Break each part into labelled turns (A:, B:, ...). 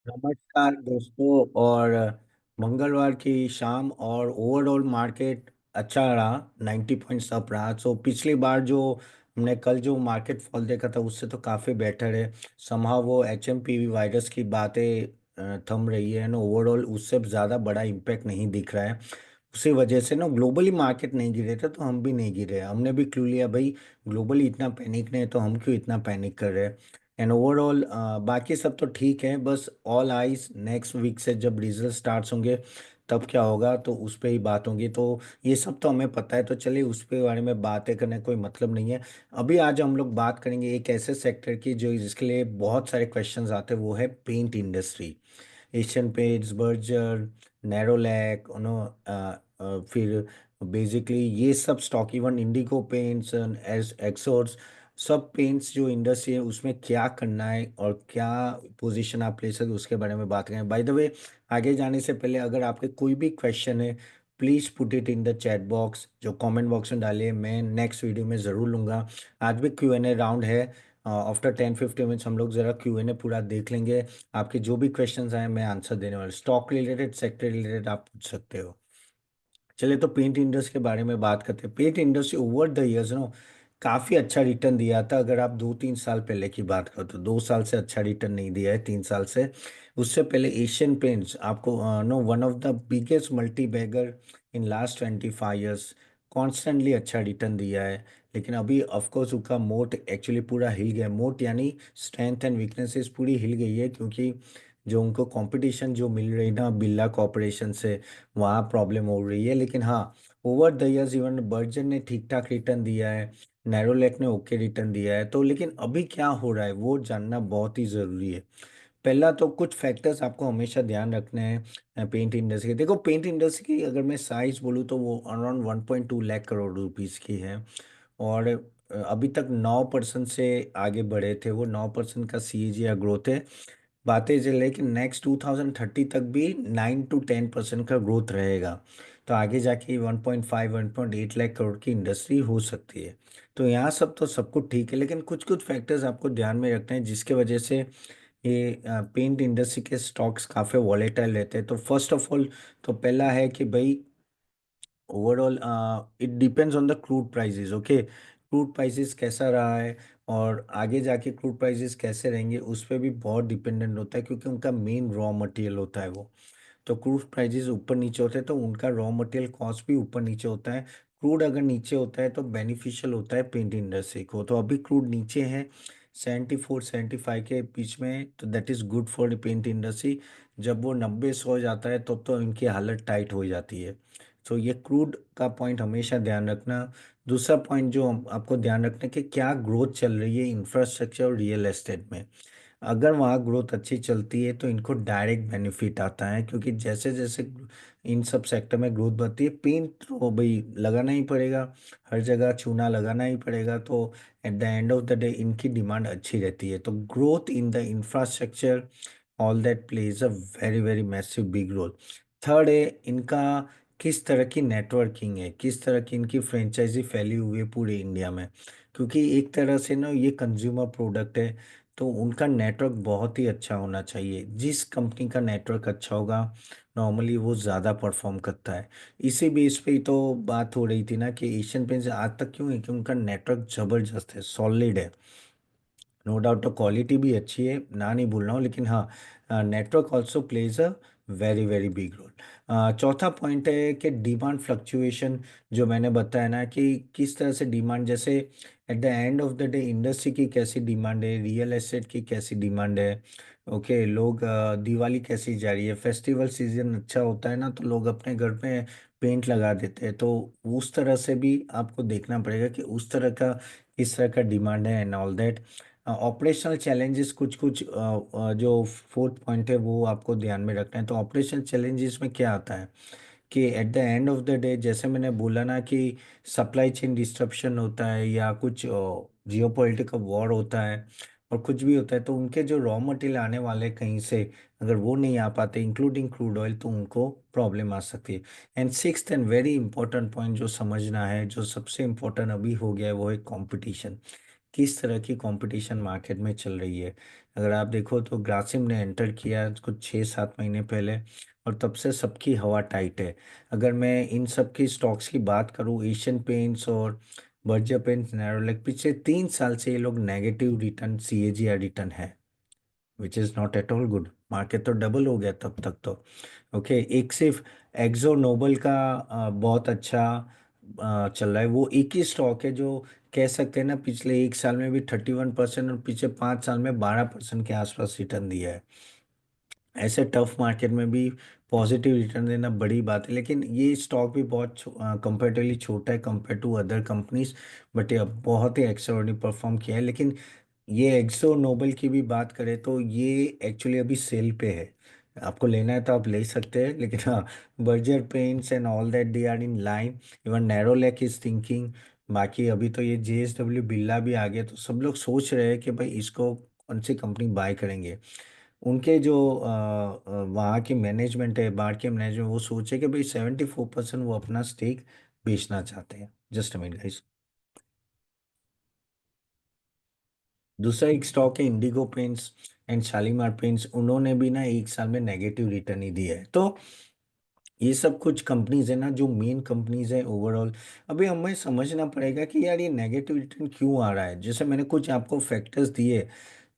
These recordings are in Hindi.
A: नमस्कार दोस्तों। और मंगलवार की शाम और ओवरऑल मार्केट अच्छा रहा। 90 पॉइंट्स अप रहा। सो पिछली बार जो हमने कल जो मार्केट फॉल देखा था उससे तो काफ़ी बेटर है। समहाउ वो HMPV वायरस की बातें थम रही है ना। ओवरऑल उससे ज़्यादा बड़ा इम्पैक्ट नहीं दिख रहा है। उसी वजह से ना ग्लोबली मार्केट नहीं गिरे थे तो हम भी नहीं गिरे। हमने भी क्लू लिया भाई, ग्लोबली इतना पैनिक नहीं है तो हम क्यों इतना पैनिक कर रहे हैं। एंड ओवरऑल बाकी सब तो ठीक है। बस ऑल आइज नेक्स्ट वीक से जब रिजल्ट स्टार्ट्स होंगे तब क्या होगा तो उस पे ही बात होगी। तो ये सब तो हमें पता है, तो चलिए उस पे बारे में बातें करने का कोई मतलब नहीं है। अभी आज हम लोग बात करेंगे एक ऐसे सेक्टर की जो जिसके लिए बहुत सारे क्वेश्चंस आते हैं, वो है paint industry. Asian Paints, Berger, Nerolac, फिर बेसिकली ये सब स्टॉक, इवन इंडिगो पेंट्स, एक्सोर्स, सब पेंट्स जो इंडस्ट्री है उसमें क्या करना है और क्या पोजीशन आप ले सकते उसके बारे में बात करें। बाय द वे, आगे जाने से पहले अगर आपके कोई भी क्वेश्चन है please put it in the chat box, जो कमेंट बॉक्स में डालिए, मैं नेक्स्ट वीडियो में ज़रूर लूँगा। आज भी Q&A राउंड है। आफ्टर 10-15 मिनट्स हम लोग ज़रा Q&A पूरा देख लेंगे। आपके जो भी क्वेश्चंस आए मैं आंसर देने वाला। स्टॉक रिलेटेड, सेक्टर रिलेटेड आप पूछ सकते हो। चलिए तो पेंट इंडस्ट्री के बारे में बात करते हैं। Paint industry over the years no काफ़ी अच्छा रिटर्न दिया था। अगर आप 2-3 साल पहले की बात करो तो 2 साल से अच्छा रिटर्न नहीं दिया है, 3 साल से। उससे पहले एशियन पेंट्स आपको no one of the biggest multi bagger in last 25 years, constantly अच्छा रिटर्न दिया है। लेकिन अभी ऑफकोर्स उसका मोट एक्चुअली पूरा हिल गया। मोट यानी स्ट्रेंथ एंड वीकनेसेस पूरी हिल गई है, क्योंकि जो उनको कंपटीशन जो मिल रही ना बिरला कॉरपोरेशन से, वहाँ प्रॉब्लम हो रही है। लेकिन हाँ, over the years even Berger ने ठीक ठाक रिटर्न दिया है, नैरोलैक ने ओके रिटर्न दिया है। तो लेकिन अभी क्या हो रहा है वो जानना बहुत ही ज़रूरी है। पहला तो कुछ फैक्टर्स आपको हमेशा ध्यान रखने हैं पेंट इंडस्ट्री के। देखो पेंट इंडस्ट्री की अगर मैं साइज बोलूँ तो वो अराउंड 1.2 लाख करोड़ रुपीस की है। और अभी तक 9% से आगे बढ़े थे। वो 9% का CAGR ग्रोथ है। बातें चल रही कि नेक्स्ट 2030 तक भी 9 to 10% का ग्रोथ रहेगा। तो आगे जाके 1.5-1.8 लाख करोड़ की इंडस्ट्री हो सकती है। तो यहाँ सब तो सब कुछ ठीक है, लेकिन कुछ कुछ फैक्टर्स आपको ध्यान में रखने हैं जिसके वजह से ये पेंट इंडस्ट्री के स्टॉक्स काफ़ी वॉलेटाइल रहते हैं। तो फर्स्ट ऑफ ऑल तो पहला है कि भाई overall it depends on the crude prices. Okay, crude prices कैसा रहा है और आगे जाके क्रूड प्राइसेस कैसे रहेंगे उस पर भी बहुत डिपेंडेंट होता है, क्योंकि उनका मेन रॉ मटेरियल होता है वो। तो क्रूड प्राइसेस ऊपर नीचे होते हैं तो उनका रॉ मटेरियल कॉस्ट भी ऊपर नीचे होता है। क्रूड अगर नीचे होता है तो बेनिफिशियल होता है पेंट इंडस्ट्री को। तो अभी क्रूड नीचे है 74-75 के बीच में, तो that is good for paint industry. जब वो 90-100 हो जाता है तब तो इनकी हालत टाइट हो जाती है। तो ये क्रूड का पॉइंट हमेशा ध्यान रखना। दूसरा पॉइंट जो आपको ध्यान रखना है कि क्या ग्रोथ चल रही है इंफ्रास्ट्रक्चर और रियल एस्टेट में। अगर वहाँ ग्रोथ अच्छी चलती है तो इनको डायरेक्ट बेनिफिट आता है, क्योंकि जैसे जैसे इन सब सेक्टर में ग्रोथ बढ़ती है पेंट तो भाई लगाना ही पड़ेगा, हर जगह चूना लगाना ही पड़ेगा। तो at the end of the day इनकी डिमांड अच्छी रहती है। तो growth in the infrastructure, all that plays a very very massive big role. Third है इनका किस तरह की नेटवर्किंग है, किस तरह की इनकी फ्रेंचाइजी फैली हुई है पूरे इंडिया में। क्योंकि एक तरह से ना ये कंज्यूमर प्रोडक्ट है, तो उनका नेटवर्क बहुत ही अच्छा होना चाहिए। जिस कंपनी का नेटवर्क अच्छा होगा नॉर्मली वो ज़्यादा परफॉर्म करता है। इसी बेस पे ही तो बात हो रही थी ना कि एशियन पेंट्स आज तक क्यों है कि उनका नेटवर्क ज़बरदस्त है, सॉलिड है। नो डाउट तो क्वालिटी भी अच्छी है, ना नहीं बोल रहा हूँ, लेकिन हाँ network also plays a very very big role. चौथा पॉइंट है कि डिमांड फ्लक्चुएशन, जो मैंने बताया ना कि किस तरह से डिमांड, जैसे eight the end of the day industry की कैसी डिमांड है, रियल एस्टेट की कैसी डिमांड है। ओके, लोग दिवाली कैसी जा रही है, फेस्टिवल सीजन अच्छा होता है ना तो लोग अपने घर पे पेंट लगा देते हैं। तो उस तरह से भी आपको देखना पड़ेगा कि उस तरह का किस तरह का डिमांड है and all that. Operational challenges कुछ कुछ जो फोर्थ पॉइंट है वो आपको ध्यान में रखना है। तो ऑपरेशनल चैलेंजेस में क्या आता है कि eight the end of the day जैसे मैंने बोला ना कि सप्लाई चेन डिस्ट्रप्शन होता है या कुछ जियोपॉलिटिकल वॉर होता है और कुछ भी होता है, तो उनके जो रॉ मटेरियल आने वाले हैं कहीं से, अगर वो नहीं आ पाते इंक्लूडिंग क्रूड ऑयल, तो उनको प्रॉब्लम आ सकती है। And sixth and very important point जो समझना है, जो सबसे इम्पोर्टेंट अभी हो गया है, वो है कंपटीशन। किस तरह की कंपटीशन मार्केट में चल रही है। अगर आप देखो तो ग्रासिम ने एंटर किया कुछ 6-7 महीने पहले, और तब से सबकी हवा टाइट है। अगर मैं इन सब की स्टॉक्स की बात करूं, एशियन पेंट्स और बर्जर पेंट्स, नैरोलैक, पिछले 3 साल से ये लोग नेगेटिव रिटर्न, सीएजीआर रिटर्न है, which is not at all good. Market तो डबल हो गया तब तक तो। ओके, एक सिर्फ एक्जो नोबल का बहुत अच्छा चल रहा है। वो एक ही स्टॉक है जो कह सकते हैं ना, पिछले 1 साल में भी 31% और पिछले 5 साल में 12% के आसपास रिटर्न दिया है। ऐसे टफ मार्केट में भी पॉजिटिव रिटर्न देना बड़ी बात है। लेकिन ये स्टॉक भी बहुत कंपेरेटिवली छोटा है compare to other companies, but ये अब बहुत ही एक्स्ट्राऑर्डिनरी परफॉर्म किया है। लेकिन ये एक्सो नोबल की भी बात करें तो ये एक्चुअली अभी सेल पे है। आपको लेना है तो आप ले सकते हैं, लेकिन हाँ, Berger Paints and all that they are in line. Even Nerolac is thinking. बाकी अभी तो ये जेएसडब्ल्यू बिरला भी आ गया, तो सब लोग सोच रहे हैं कि भाई इसको कौन सी कंपनी बाय करेंगे। उनके जो वहाँ की मैनेजमेंट है, बाहर के मैनेजमेंट, वो सोचे कि भाई 74% वो अपना स्टेक बेचना चाहते हैं। Just a minute guys. दूसरा एक स्टॉक है Indigo paints and Shalimar paints, उन्होंने भी ना 1 साल में नेगेटिव रिटर्न ही दिया है। तो ये सब कुछ कंपनीज है ना जो मेन कंपनीज है ओवरऑल। अभी हमें समझना पड़ेगा कि यार ये नेगेटिव रिटर्न क्यों आ रहा है। जैसे मैंने कुछ आपको फैक्टर्स दिए,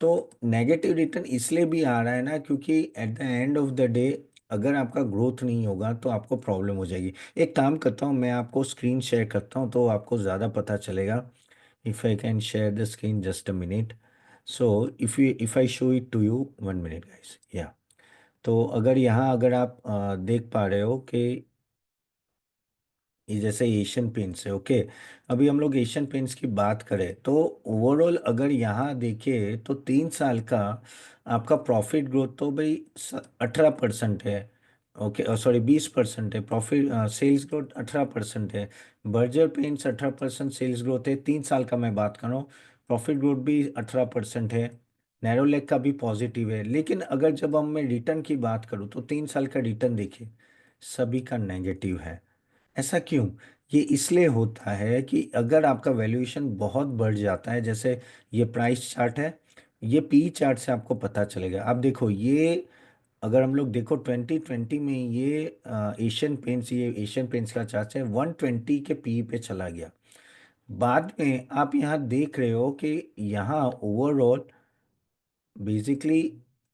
A: तो नेगेटिव रिटर्न इसलिए भी आ रहा है ना, क्योंकि eight the end of the day अगर आपका ग्रोथ नहीं होगा तो आपको प्रॉब्लम हो जाएगी। एक काम करता हूँ, मैं आपको स्क्रीन शेयर करता हूँ तो आपको ज़्यादा पता चलेगा। If I can share the screen, just a minute. So if I show it to you, 1 minute guys, yeah. तो अगर यहाँ अगर आप देख पा रहे हो कि ये जैसे एशियन पेंट्स है, ओके। अभी हम लोग एशियन पेंट्स की बात करें तो ओवरऑल अगर यहाँ देखें तो 3 साल का आपका प्रॉफिट ग्रोथ तो भाई 18% है। ओके, सॉरी 20% है प्रॉफिट, सेल्स ग्रोथ 18% है। बर्जर पेंट्स 18% सेल्स ग्रोथ है 3 साल का, मैं बात कर रहा हूँ। प्रॉफिट ग्रोथ भी 18% है। नैरोलैक का भी पॉजिटिव है। लेकिन अगर जब हम मैं रिटर्न की बात करूँ तो 3 साल का रिटर्न देखिए, सभी का नेगेटिव है। ऐसा क्यों? ये इसलिए होता है कि अगर आपका वैल्यूएशन बहुत बढ़ जाता है, जैसे ये प्राइस चार्ट है, ये पी चार्ट से आपको पता चलेगा। आप देखो ये, अगर हम लोग देखो 2020 में ये एशियन पेंट्स का चार्ट है, 120 के पी पे चला गया। बाद में आप यहाँ देख रहे हो कि यहाँ ओवरऑल बेसिकली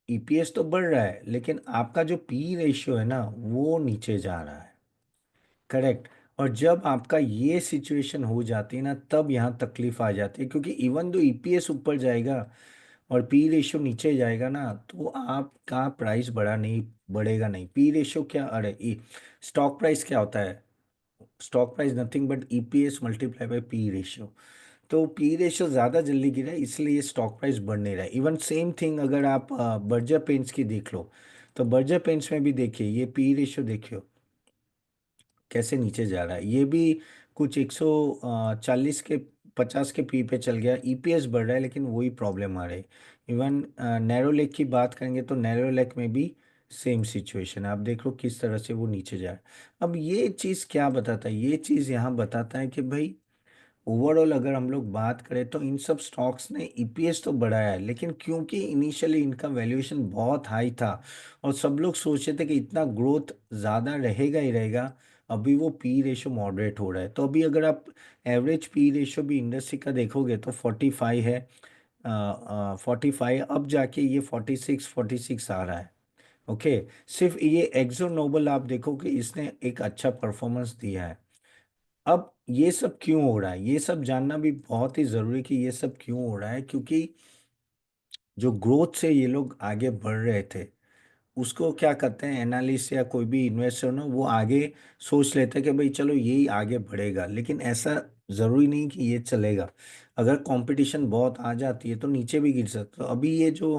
A: ईपीएस तो बढ़ रहा है, लेकिन आपका जो पी रेशियो है ना वो नीचे जा रहा है। करेक्ट। और जब आपका ये सिचुएशन हो जाती है ना, तब यहाँ तकलीफ आ जाती है, क्योंकि इवन दो ईपीएस ऊपर जाएगा और पी रेशियो नीचे जाएगा ना, तो आपका प्राइस बढ़ेगा नहीं। पी रेशियो क्या, अरे स्टॉक प्राइस क्या होता है? Stock price nothing but EPS multiply by P ratio. तो पी रेशियो ज़्यादा जल्दी गिरा है, इसलिए स्टॉक प्राइस बढ़ नहीं रहा है। इवन सेम थिंग अगर आप बर्जर पेंट्स की देख लो, तो बर्जर पेंट्स में भी देखिए, ये पी रेशियो देखियो कैसे नीचे जा रहा है। ये भी कुछ 140 के 50 के पी पे चल गया। ईपीएस बढ़ रहा है लेकिन वही प्रॉब्लम आ रही है। इवन नैरो लेक की बात करेंगे तो नैरो लेक में भी सेम सिचुएशन है। आप देख लो किस तरह से वो नीचे जा रहा है। अब ये चीज़ क्या बताता है? ये चीज़ यहाँ बताता है कि भाई ओवरऑल अगर हम लोग बात करें तो इन सब स्टॉक्स ने ईपीएस तो बढ़ाया है, लेकिन क्योंकि इनिशियली इनका वैल्यूएशन बहुत हाई था और सब लोग सोचे थे कि इतना ग्रोथ ज़्यादा रहेगा ही रहेगा, अभी वो पी रेशो मॉडरेट हो रहा है। तो अभी अगर आप एवरेज पी रेशो भी इंडस्ट्री का देखोगे तो 45 है। 45, अब जाके ये 46 आ रहा है। ओके, सिर्फ ये एक्जो नोबल आप देखो कि इसने एक अच्छा परफॉर्मेंस दिया है। अब ये सब क्यों हो रहा है, ये सब जानना भी बहुत ही जरूरी कि ये सब क्यों हो रहा है, क्योंकि जो ग्रोथ से ये लोग आगे बढ़ रहे थे, उसको क्या करते हैं एनालिस्ट या कोई भी इन्वेस्टर ना, वो आगे सोच लेते हैं कि भाई चलो यही आगे बढ़ेगा। लेकिन ऐसा जरूरी नहीं कि ये चलेगा। अगर कंपटीशन बहुत आ जाती है तो नीचे भी गिर सकता है। तो अभी ये जो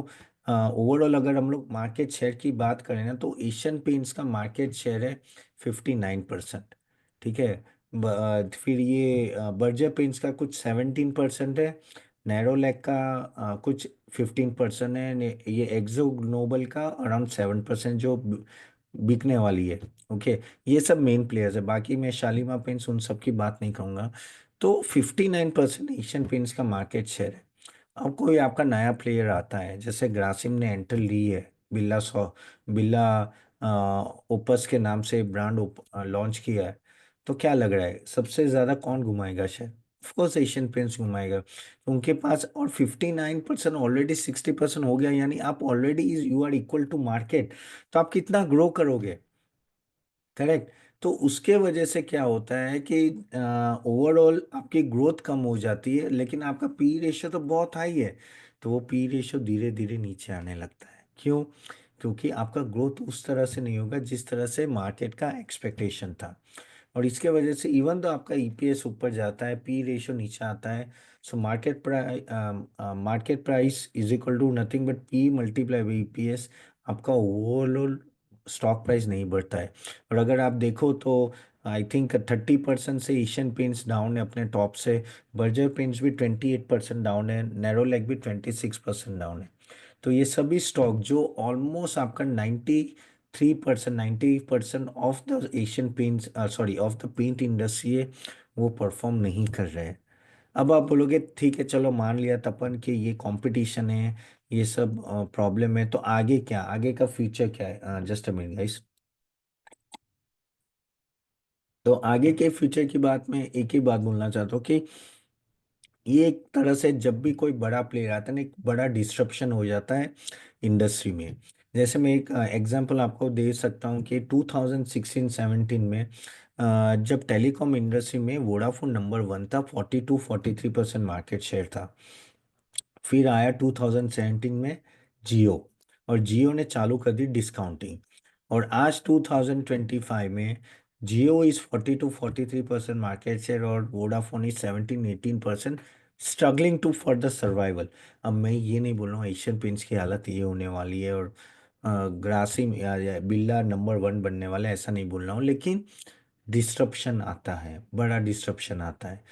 A: ओवरऑल अगर हम लोग मार्केट शेयर की बात करें ना, तो एशियन पेंट्स का मार्केट शेयर है 59%। ठीक है। फिर ये बर्जर पेंट्स का कुछ 17% है। नैरोलैक का कुछ 15% है। ये एक्सो ग्लोबल का अराउंड 7% जो बिकने वाली है। ओके, ये सब मेन प्लेयर्स है। बाकी मैं शालीमार पेंट्स उन सब की बात नहीं कहूँगा। तो 59% एशियन पेंट्स का मार्केट शेयर है। अब कोई आपका नया प्लेयर आता है, जैसे ग्रासिम ने एंटर ली है, बिल्ला ओपस के नाम से ब्रांड लॉन्च किया है, तो क्या लग रहा है सबसे ज्यादा कौन घुमाएगा शेयर? ऑफकोर्स एशियन पेंट्स घुमाएगा। तो उनके पास और 59%, ऑलरेडी 60% हो गया, यानी आप already is you are equal to market. तो आप कितना ग्रो करोगे? करेक्ट। तो उसके वजह से क्या होता है कि ओवरऑल आपकी ग्रोथ कम हो जाती है, लेकिन आपका पी रेशियो तो बहुत हाई है। तो वो पी रेशियो धीरे धीरे नीचे आने लगता है। क्यों? क्योंकि आपका ग्रोथ उस तरह से नहीं होगा जिस तरह से मार्केट का एक्सपेक्टेशन था। और इसके वजह से इवन तो आपका ईपीएस ऊपर जाता है, पी रेशियो नीचे आता है। So market price is equal to nothing but P multiply by EPS. आपका ओवरऑल स्टॉक प्राइस नहीं बढ़ता है। और अगर आप देखो तो आई थिंक 30% से एशियन पेंट्स डाउन है अपने टॉप से। बर्जर पेंट्स भी 28% डाउन है, नैरोलैक भी 26% डाउन है। तो ये सभी स्टॉक जो ऑलमोस्ट आपका 93%, 90% of the Asian Paints, sorry, of the paint industry है, वो परफॉर्म नहीं कर रहे हैं। अब आप बोलोगे ठीक है, चलो मान लिया तपन कि ये कंपटीशन है, ये सब प्रॉब्लम है, तो आगे क्या, आगे का फ्यूचर क्या है? Just a minute guys. तो आगे के फ्यूचर की बात में एक ही बात बोलना चाहता हूँ कि ये एक तरह से जब भी कोई बड़ा प्लेयर आता है ना, एक बड़ा डिस्ट्रप्शन हो जाता है इंडस्ट्री में। जैसे मैं एक एग्जांपल आपको दे सकता हूँ कि 2016-17 में जब टेलीकॉम इंडस्ट्री में वोडाफोन नंबर वन था, 42-43% मार्केट शेयर था। फिर आया 2017 में जियो, और जियो ने चालू कर दी डिस्काउंटिंग। और आज 2025 में जियो इज 42-43% मार्केट शेयर, और Vodafone is 17-18%, struggling to for the survival. अब मैं ये नहीं बोल रहा हूँ एशियन पेंट्स की हालत ये होने वाली है और ग्रासिम या बिल्ला नंबर वन बनने वाला है, ऐसा नहीं बोल रहा हूँ, लेकिन डिस्ट्रप्शन आता है, बड़ा डिस्ट्रप्शन आता है।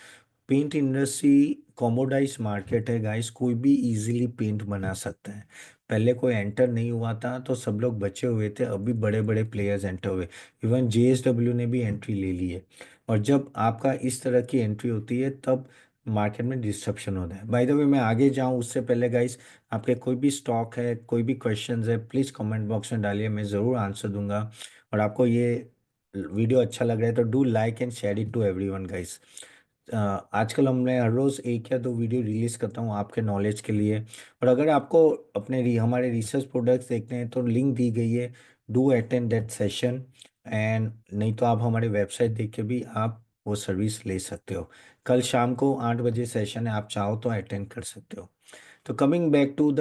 A: पेंट इंडस्ट्री कॉमोडाइज मार्केट है गाइस, कोई भी इजीली पेंट बना सकता है। पहले कोई एंटर नहीं हुआ था तो सब लोग बचे हुए थे, अभी बड़े बड़े प्लेयर्स एंटर हुए। इवन जेएसडब्ल्यू ने भी एंट्री ले ली है। और जब आपका इस तरह की एंट्री होती है तब मार्केट में डिस्ट्रप्शन होता है। बाय द वे, मैं आगे जाऊं उससे पहले गाइस, आपके कोई भी स्टॉक है, कोई भी क्वेश्चंस है, प्लीज़ कमेंट बॉक्स में डालिए, मैं ज़रूर आंसर दूंगा। और आपको ये वीडियो अच्छा लग रहा है तो do like and share it to everyone guys. आजकल हमने हर रोज़ एक या दो वीडियो रिलीज करता हूँ आपके नॉलेज के लिए। और अगर आपको हमारे रिसर्च प्रोडक्ट्स देखने हैं तो लिंक दी गई है, do attend that session. And नहीं तो आप हमारे वेबसाइट देख के भी आप वो सर्विस ले सकते हो। कल शाम को 8 बजे सेशन है, आप चाहो तो अटेंड कर सकते हो। तो coming back to the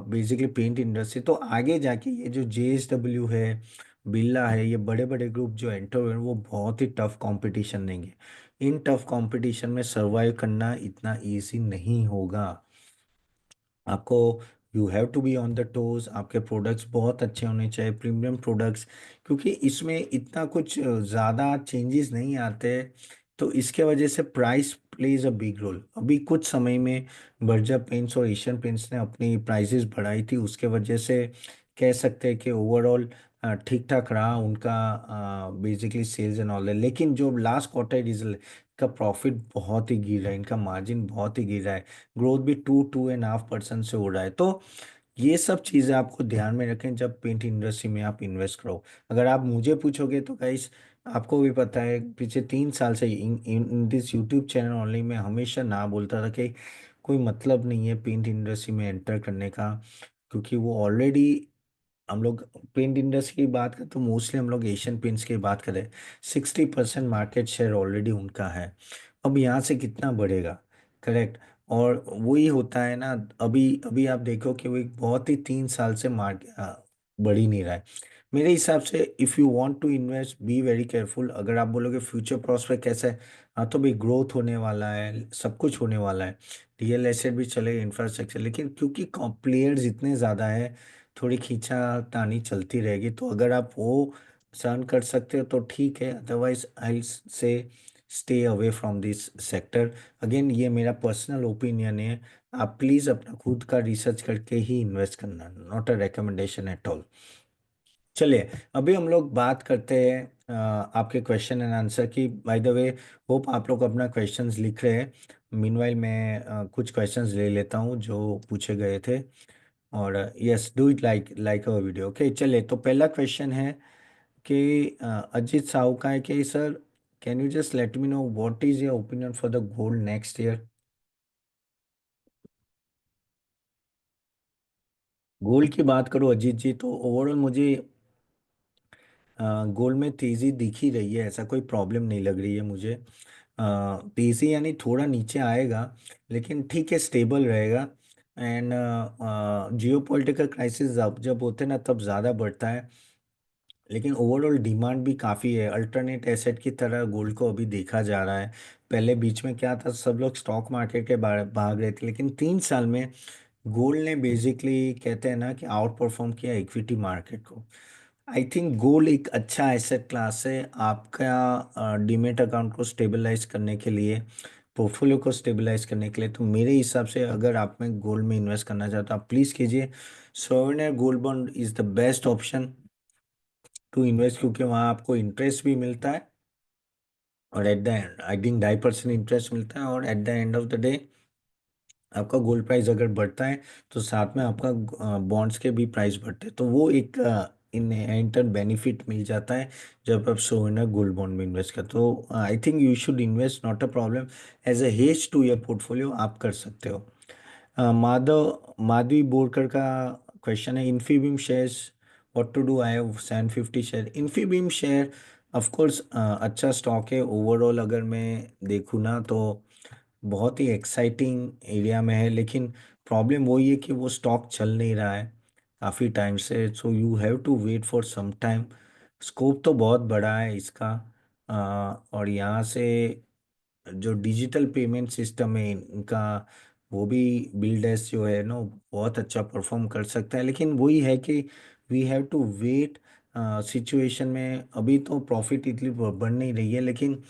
A: basically paint industry, तो आगे जाके ये जो जेएसडब्ल्यू है, बिरला है, ये बड़े बड़े ग्रुप जो एंटर हुए हैं, वो बहुत ही टफ कंपटीशन देंगे। इन टफ कंपटीशन में सरवाइव करना इतना इजी नहीं होगा। आपको you have to be on the toes, आपके प्रोडक्ट्स बहुत अच्छे होने चाहिए, प्रीमियम प्रोडक्ट्स, क्योंकि इसमें इतना कुछ ज़्यादा चेंजेस नहीं आते। तो इसके वजह से price plays a big role. अभी कुछ समय में बर्जर पेंट्स और एशियन पेंट्स ने अपनी प्राइसेस बढ़ाई थी, उसके वजह से कह सकते हैं कि ओवरऑल ठीक ठाक रहा उनका बेसिकली सेल्स एंड ऑल। लेकिन जो लास्ट क्वार्टर रिजल्ट का प्रॉफिट बहुत ही गिर रहा है, इनका मार्जिन बहुत ही गिर रहा है, ग्रोथ भी 2-2.5% से हो रहा है। तो ये सब चीज़ें आपको ध्यान में रखें जब पेंट इंडस्ट्री में आप इन्वेस्ट करो। अगर आप मुझे पूछोगे तो गाइस, आपको भी पता है पिछले 3 साल से in in this YouTube channel only मैं हमेशा ना बोलता था कि कोई मतलब नहीं है पेंट इंडस्ट्री में एंटर करने का, क्योंकि वो ऑलरेडी, हम लोग पेंट इंडस्ट्री की बात करें तो मोस्टली हम लोग एशियन पेंट्स की बात करें, 60% मार्केट शेयर ऑलरेडी उनका है। अब यहाँ से कितना बढ़ेगा? करेक्ट। और वही होता है ना, अभी अभी आप देखो कि वो एक बहुत ही 3 साल से बढ़ ही नहीं रहा है। मेरे हिसाब से if you want to invest be very careful. अगर आप बोलोगे फ्यूचर प्रॉस्पेक्ट कैसा है, हाँ तो भाई ग्रोथ होने वाला है, सब कुछ होने वाला है, रियल एस्टेट भी चलेगा, इंफ्रास्ट्रक्चर, लेकिन क्योंकि प्लेयर्स इतने ज़्यादा है, थोड़ी खींचातानी चलती रहेगी। तो अगर आप वो सहन कर सकते हो तो ठीक है, अदरवाइज आई से stay away from this sector. Again ये मेरा पर्सनल ओपिनियन है, आप प्लीज़ अपना खुद का रिसर्च करके ही इन्वेस्ट करना, not a recommendation at all. चलिए, अभी हम लोग बात करते हैं आपके क्वेश्चन एंड आंसर की। बाय द वे, होप आप लोग अपना क्वेश्चंस लिख रहे हैं। मीनवाइल मैं कुछ क्वेश्चंस ले लेता हूँ जो पूछे गए थे। और yes, do it like like our video. Okay, चले तो पहला क्वेश्चन है कि अजीत साहू का है कि sir, can you just let me know what is your opinion for the gold next year. Gold की बात करो अजीत जी, तो ओवरऑल मुझे गोल्ड में तेजी दिख ही रही है, ऐसा कोई प्रॉब्लम नहीं लग रही है मुझे। तेजी यानी थोड़ा नीचे आएगा, लेकिन ठीक है, स्टेबल रहेगा। एंड जियो पॉलिटिकल क्राइसिस जब जब होते हैं ना, तब ज़्यादा बढ़ता है। लेकिन ओवरऑल डिमांड भी काफ़ी है, अल्टरनेट एसेट की तरह गोल्ड को अभी देखा जा रहा है। पहले बीच में क्या था, सब लोग स्टॉक मार्केट के भाग रहे थे, लेकिन 3 साल में गोल्ड ने बेसिकली, कहते हैं ना कि आउट परफॉर्म किया इक्विटी मार्केट को। आई थिंक गोल्ड एक अच्छा एसेट क्लास है आपका डीमेट अकाउंट को स्टेबलाइज करने के लिए, पोर्टफोलियो को स्टेबलाइज करने के लिए। तो मेरे हिसाब से अगर आप में गोल्ड में इन्वेस्ट करना चाहते हो, आप प्लीज़ कीजिए। Sovereign gold bond is the best option to invest, क्योंकि वहाँ आपको इंटरेस्ट भी मिलता है, और at the end I think 2.5% interest मिलता है, और at the end of the day आपका गोल्ड प्राइस अगर बढ़ता है तो साथ में आपका बॉन्ड्स के भी प्राइस बढ़ते हैं, तो वो एक इनहेरिटेड बेनिफिट मिल जाता है जब आप सोना गोल्ड बॉन्ड में इन्वेस्ट करते हो। तो I think you should invest, not a problem, as a hedge to your portfolio आप कर सकते हो। माधवी बोरकर का क्वेश्चन है, Infibeam shares, what to do, I have 750 share. Infibeam share of course अच्छा स्टॉक है ओवरऑल, अगर मैं देखूँ ना तो बहुत ही एक्साइटिंग एरिया में है। लेकिन प्रॉब्लम वही है कि वो स्टॉक चल नहीं रहा है काफ़ी टाइम से, so you have to wait for some time. Scope तो बहुत बड़ा है इसका। और यहाँ से जो डिजिटल पेमेंट सिस्टम है इनका, वो भी बिल्डर्स जो है ना, बहुत अच्छा परफॉर्म कर सकता है। लेकिन वही है कि we have to wait. Situation में अभी तो प्रॉफिट इतनी बढ़ नहीं रही है, लेकिन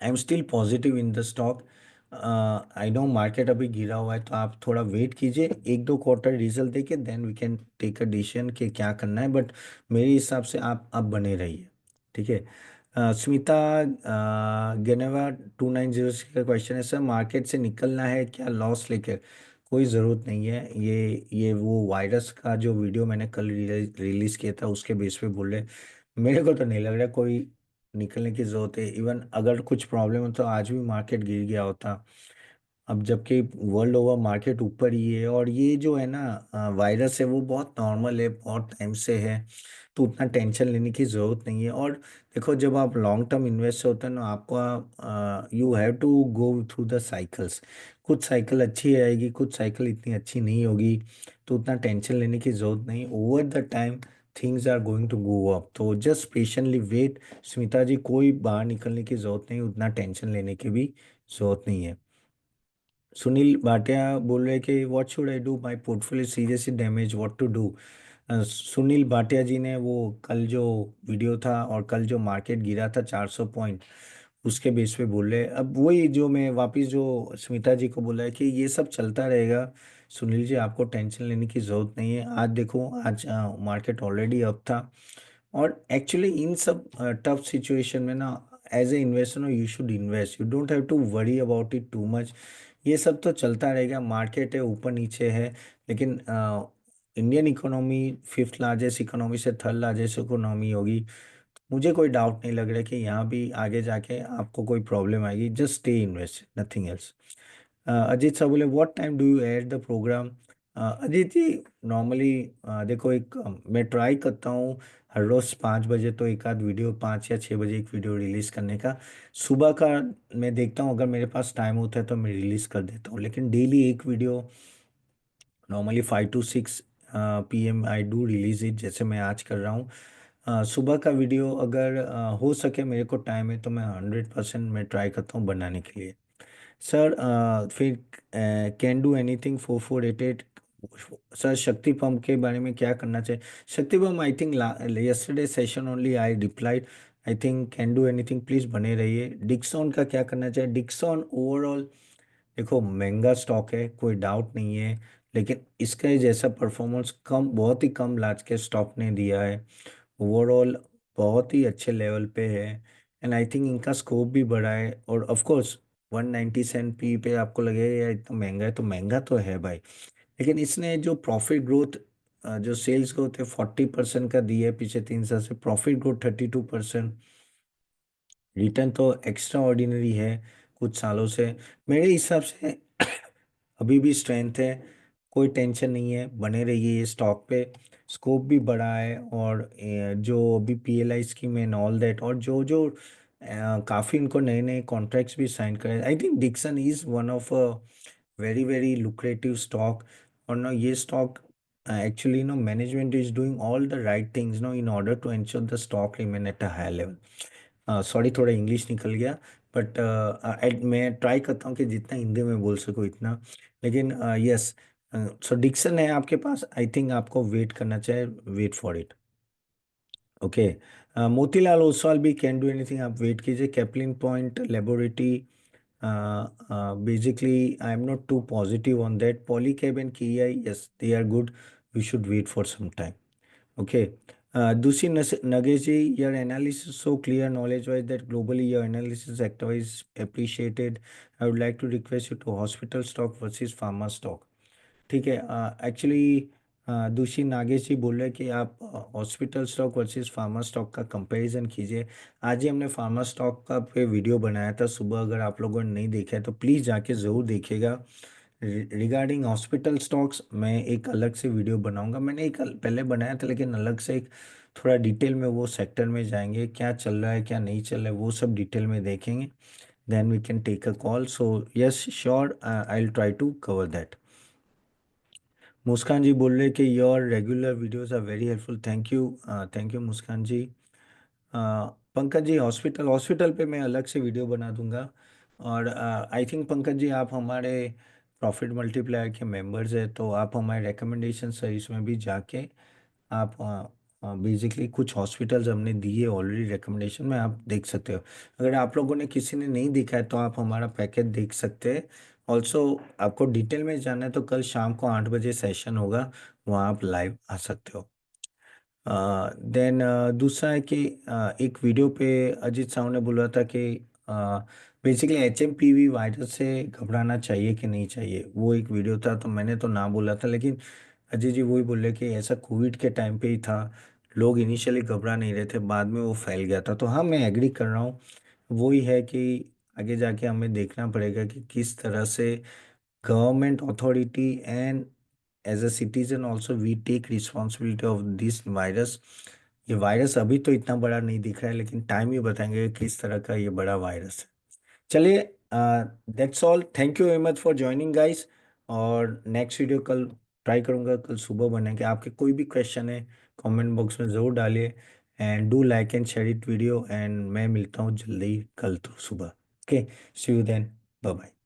A: I am still positive in the stock. I know market अभी गिरा हुआ है, तो आप थोड़ा वेट कीजिए, 1-2 क्वार्टर रिजल्ट देके then we can take a decision कि क्या करना है। बट मेरे हिसाब से आप बने रहिए, ठीक है। स्मिता गेनेवा 290 का क्वेश्चन है, सर मार्केट से निकलना है क्या लॉस लेकर। कोई ज़रूरत नहीं है, ये वो वायरस का जो वीडियो मैंने कल रिलीज़ किया था उसके बेस पे बोल रहे। मेरे को तो नहीं लग रहा कोई निकलने की जरूरत है। इवन अगर कुछ प्रॉब्लम हो तो आज भी मार्केट गिर गया होता। अब जबकि वर्ल्ड ओवर मार्केट ऊपर ही है, और ये जो है ना वायरस है, वो बहुत नॉर्मल है, बहुत टाइम से है, तो उतना टेंशन लेने की ज़रूरत नहीं है। और देखो, जब आप लॉन्ग टर्म इन्वेस्ट होते हैं ना, आपको you have to go through the cycles. कुछ साइकिल अच्छी आएगी, कुछ साइकिल इतनी अच्छी नहीं होगी, तो उतना टेंशन लेने की ज़रूरत नहीं। Over the time things are going to go up, तो just patiently wait. Smita ji, कोई बाहर निकलने की ज़रूरत नहीं, उतना टेंशन लेने की भी ज़रूरत नहीं है। सुनील भाटिया बोल रहे कि what should I do, my portfolio seriously damage, what to do. Sunil Bhatia ji ने वो कल जो वीडियो था, और कल जो मार्केट गिरा था 400 पॉइंट, उसके बेस पे बोल रहे। अब वही जो मैं वापस जो स्मिता जी को बोला है कि ये सब चलता रहेगा। सुनील जी, आपको टेंशन लेने की ज़रूरत नहीं है। आज देखो, आज मार्केट ऑलरेडी अप था। और एक्चुअली इन सब टफ सिचुएशन में ना, as a investor you should invest, you don't have to worry about it too much. ये सब तो चलता रहेगा, मार्केट है, ऊपर नीचे है। लेकिन Indian economy fifth largest economy से थर्ड लार्जेस्ट इकोनॉमी होगी। मुझे कोई डाउट नहीं लग रहा है कि यहाँ भी आगे जाके आपको कोई प्रॉब्लम आएगी। Just stay invest, nothing else. Ajit साहब बोले, what time do you add the programme. Ajit ji, normally देखो, मैं ट्राई करता हूँ हर रोज़ 5 बजे तो एक आध वीडियो, 5 या 6 बजे एक वीडियो रिलीज़ करने का। सुबह का मैं देखता हूँ, अगर मेरे पास टाइम होता है तो मैं रिलीज़ कर देता हूँ, लेकिन डेली एक video, normally 5 to 6 PM I do release it, जैसे मैं आज कर रहा हूँ। सुबह का वीडियो अगर हो सके, मेरे को टाइम है तो मैं 100% मैं ट्राई करता हूँ बनाने के लिए। सर फिर कैन डू एनीथिंग 4488। सर शक्ति पंप के बारे में क्या करना चाहिए। शक्ति pump, I think yesterday session only I replied. I think can do anything, please बने रहिए। डिक्सॉन का क्या करना चाहिए। डिक्सॉन ओवरऑल देखो, महंगा स्टॉक है, कोई डाउट नहीं है, लेकिन इसका जैसा परफॉर्मेंस कम, बहुत ही कम लार्ज के स्टॉक ने दिया है ओवरऑल। बहुत ही अच्छे लेवल पे है। एंड आई थिंक इनका स्कोप भी बड़ा है। और ऑफ कोर्स 197 पी पे आपको लगेगा यार इतना महंगा है, तो महंगा तो है भाई। लेकिन इसने जो प्रॉफिट ग्रोथ, जो सेल्स ग्रोथ है 40% का दी है पिछले 3 साल से, प्रॉफिट ग्रोथ 32%, रिटर्न तो एक्स्ट्रा ऑर्डिनरी है कुछ सालों से। मेरे हिसाब से अभी भी स्ट्रेंथ है, कोई टेंशन नहीं है, बने रहिए ये स्टॉक पे। स्कोप भी बड़ा है, और जो अभी PLI scheme and all that, और जो जो काफ़ी इनको नए नए कॉन्ट्रैक्ट्स भी साइन करे, I think Dixon is one of very very lucrative stock. और ना ये stock actually no management is doing all the right things no in order to ensure the stock remain at a high level. Sorry थोड़ा इंग्लिश निकल गया, बट मैं ट्राई करता हूँ कि जितना हिंदी में बोल सकूँ इतना। लेकिन यस, सो डिक्सन है आपके पास, आई थिंक आपको वेट करना चाहिए, wait for it. Okay, Motilal Oswal भी कैन डू एनीथिंग, आप वेट कीजिए। Caplin Point laboratory, basically I'm not too positive on that. Polycab and Kia, yes, they are good. We should wait for some time. Okay. Dusi Nageji, your analysis so clear knowledge wise that globally your analysis sector is appreciated. I would like to request you to hospital stock versus pharma stock. ठीक है, एक्चुअली दूसरी नागेश जी बोल रहे हैं कि आप hospital stock versus pharma stock का कंपैरिजन कीजिए। आज ही हमने फार्मा स्टॉक का पे वीडियो बनाया था सुबह, अगर आप लोगों ने नहीं देखा है तो प्लीज़ जाके ज़रूर देखिएगा। रिगार्डिंग हॉस्पिटल स्टॉक्स मैं एक अलग से वीडियो बनाऊंगा, मैंने एक पहले बनाया था, लेकिन अलग से एक थोड़ा डिटेल में वो सेक्टर में जाएंगे, क्या चल रहा है क्या नहीं चल रहा है वो सब डिटेल में देखेंगे। Then we can take a call. So yes sure, I will try to cover that. Muskan ji बोल रहे कि your regular videos are very helpful, thank you. Thank you Muskan ji. Uh, Pankaj ji, hospital hospital पे मैं अलग से वीडियो बना दूंगा। और आई थिंक पंकज जी आप हमारे प्रॉफिट मल्टीप्लायर के मेंबर्स हैं, तो आप हमारे रिकमेंडेशन सर्विस में भी जाके आप बेसिकली कुछ हॉस्पिटल्स हमने दिए ऑलरेडी रिकमेंडेशन में, आप देख सकते हो। अगर आप लोगों ने किसी ने नहीं देखा है तो आप हमारा पैकेज देख सकते हैं। ऑल्सो आपको डिटेल में जानना है तो कल शाम को 8 बजे सेशन होगा, वहाँ आप लाइव आ सकते हो। देन दूसरा है कि एक वीडियो पे अजीत साहू ने बोला था कि बेसिकली HMPV वायरस से घबराना चाहिए कि नहीं चाहिए, वो एक वीडियो था, तो मैंने तो ना बोला था, लेकिन अजय जी वही बोले कि ऐसा कोविड के टाइम पे ही था, लोग इनिशियली घबरा नहीं रहे थे, बाद में वो फैल गया था। तो हाँ, मैं एग्री कर रहा हूँ। वही है कि आगे जाके हमें देखना पड़ेगा कि किस तरह से government authority and as a citizen also we take responsibility of this virus. ये वायरस अभी तो इतना बड़ा नहीं दिख रहा है, लेकिन टाइम ही बताएंगे कि किस तरह का ये बड़ा वायरस है। चलिए, that's all, thank you very much for joining guys. और नेक्स्ट वीडियो कल ट्राई करूंगा, कल सुबह बनेंगे। आपके कोई भी क्वेश्चन है कमेंट बॉक्स में ज़रूर डालिए, and do like and share it video, and मैं मिलता हूँ जल्दी कल तो सुबह। Okay, see you then, bye bye.